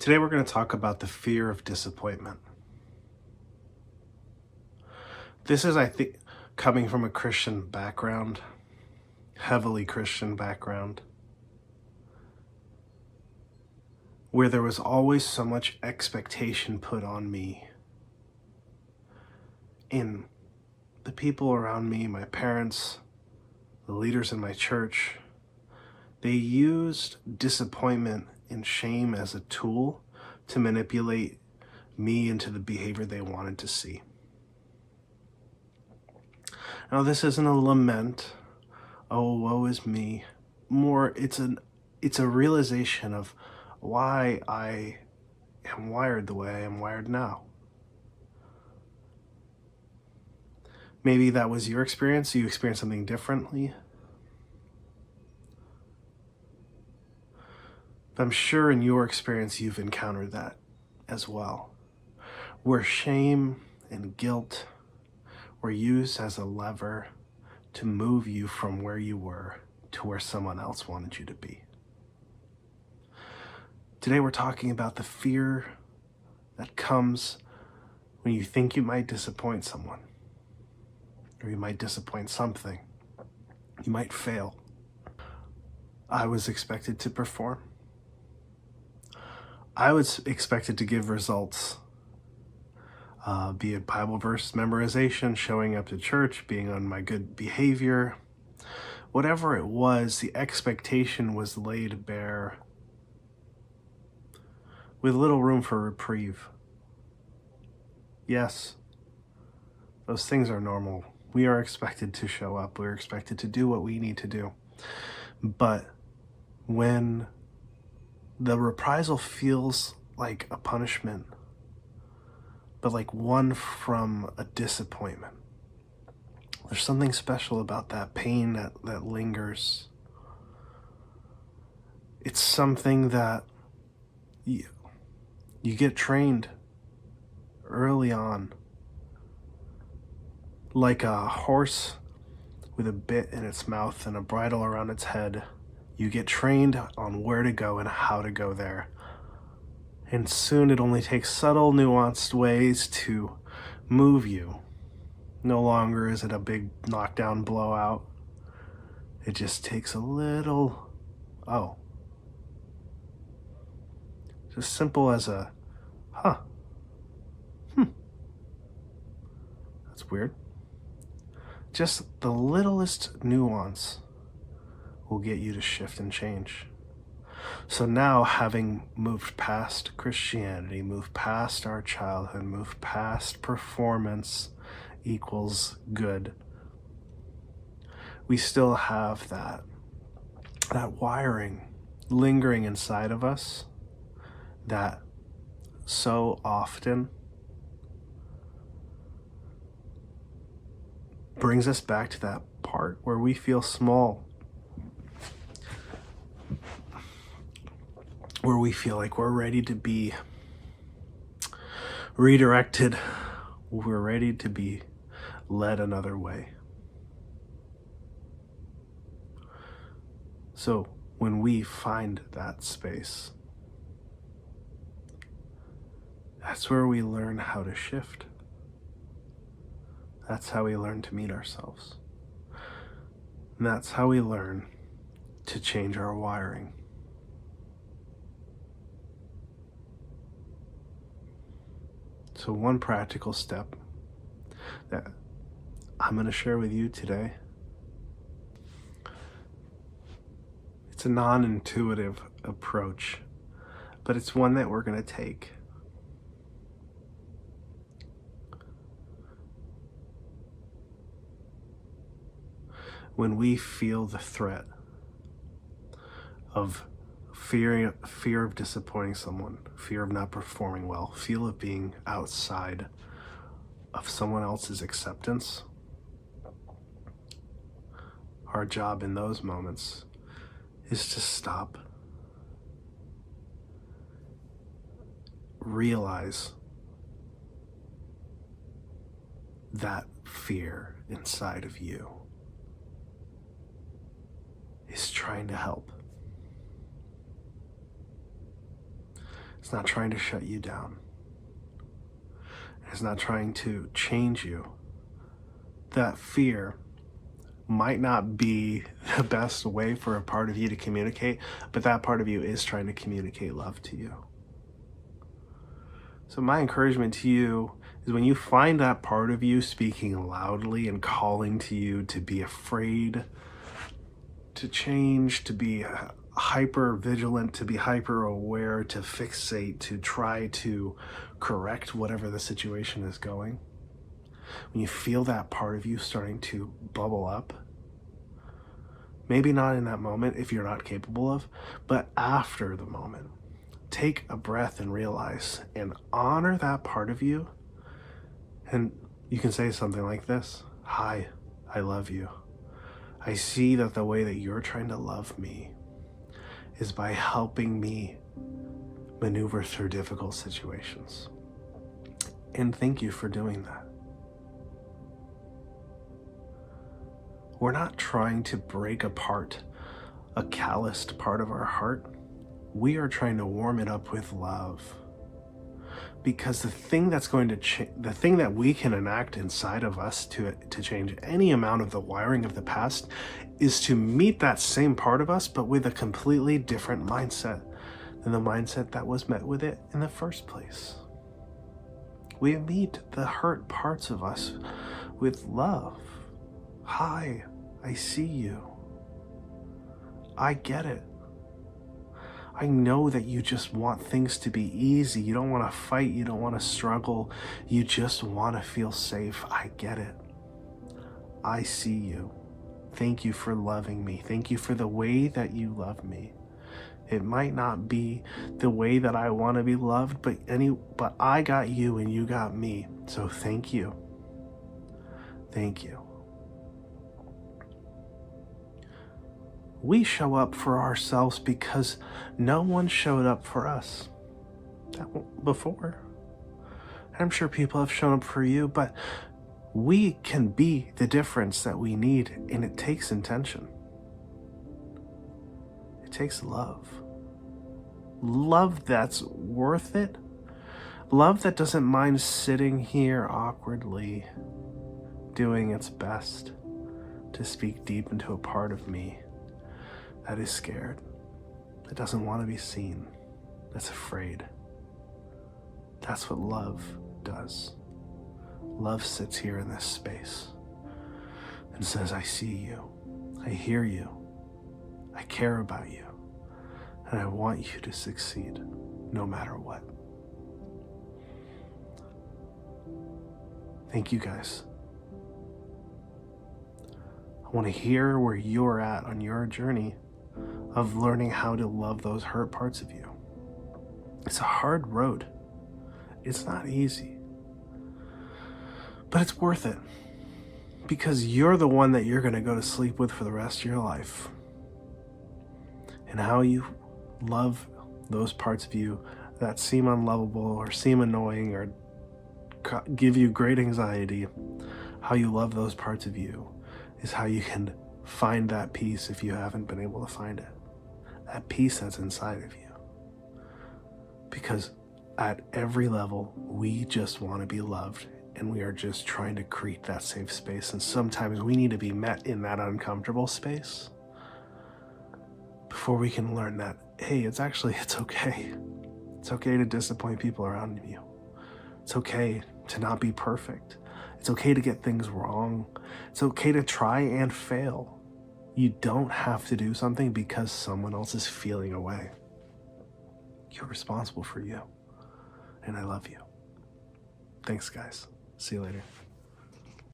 Today we're going to talk about the fear of disappointment. This is, I think, coming from a Christian background, heavily Christian background, where there was always so much expectation put on me in the people around me, my parents, the leaders in my church. They used disappointment and shame as a tool to manipulate me into the behavior they wanted to see. Now, this isn't a lament, oh, woe is me. More, it's a realization of why I am wired the way I am wired now. Maybe that was your experience, you experienced something differently. But I'm sure in your experience you've encountered that as well, where shame and guilt were used as a lever to move you from where you were to where someone else wanted you to be. Today we're talking about the fear that comes when you think you might disappoint someone, or you might disappoint something. You might fail. I was expected to perform. I was expected to give results, be it Bible verse memorization, showing up to church, being on my good behavior. Whatever it was, the expectation was laid bare with little room for reprieve. Yes, those things are normal. We are expected to show up. We're expected to do what we need to do. But when the reprisal feels like a punishment, but like one from a disappointment, there's something special about that pain that lingers. It's something that you get trained early on. Like a horse with a bit in its mouth and a bridle around its head, you get trained on where to go and how to go there. And soon it only takes subtle, nuanced ways to move you. No longer is it a big knockdown blowout. It just takes a little, just simple as a, that's weird. Just the littlest nuance will get you to shift and change. So now, having moved past Christianity, moved past our childhood, moved past performance equals good, we still have that wiring lingering inside of us that so often brings us back to that part where we feel small, where we feel like we're ready to be redirected, we're ready to be led another way. So when we find that space, that's where we learn how to shift. That's how we learn to meet ourselves. And that's how we learn to change our wiring. So one practical step that I'm going to share with you today, it's a non-intuitive approach, but it's one that we're going to take. When we feel the threat of fear of disappointing someone, fear of not performing well, fear of being outside of someone else's acceptance, our job in those moments is to stop, realize that fear inside of you is trying to help. It's not trying to shut you down. It's not trying to change you. That fear might not be the best way for a part of you to communicate, but that part of you is trying to communicate love to you. So my encouragement to you is, when you find that part of you speaking loudly and calling to you to be afraid, to change, to be hyper vigilant, to be hyper aware, to fixate, to try to correct whatever the situation is going, when you feel that part of you starting to bubble up, maybe not in that moment if you're not capable of, but after the moment, take a breath and realize and honor that part of you. And you can say something like this: hi, I love you. I see that the way that you're trying to love me is by helping me maneuver through difficult situations. And thank you for doing that. We're not trying to break apart a calloused part of our heart. We are trying to warm it up with love. Because the thing that's going to the thing that we can enact inside of us to change any amount of the wiring of the past is to meet that same part of us, but with a completely different mindset than the mindset that was met with it in the first place. We meet the hurt parts of us with love. Hi, I see you. I get it. I know that you just want things to be easy. You don't want to fight. You don't want to struggle. You just want to feel safe. I get it. I see you. Thank you for loving me. Thank you for the way that you love me. It might not be the way that I want to be loved, but I got you and you got me. So thank you. Thank you. We show up for ourselves because no one showed up for us before. I'm sure people have shown up for you, but we can be the difference that we need, and it takes intention. It takes love. Love that's worth it. Love that doesn't mind sitting here awkwardly, doing its best to speak deep into a part of me that is scared, that doesn't want to be seen, that's afraid. That's what love does. Love sits here in this space and says, I see you, I hear you, I care about you, and I want you to succeed no matter what. Thank you guys. I want to hear where you're at on your journey of learning how to love those hurt parts of you. It's a hard road. It's not easy. But it's worth it, because you're the one that you're going to go to sleep with for the rest of your life. And how you love those parts of you that seem unlovable or seem annoying or give you great anxiety, how you love those parts of you is how you can find that peace if you haven't been able to find it. That peace that's inside of you. Because at every level, we just want to be loved, and we are just trying to create that safe space. And sometimes we need to be met in that uncomfortable space before we can learn that, hey, it's okay. It's okay to disappoint people around you. It's okay to not be perfect. It's okay to get things wrong. It's okay to try and fail. You don't have to do something because someone else is feeling away. You're responsible for you. And I love you. Thanks, guys. See you later.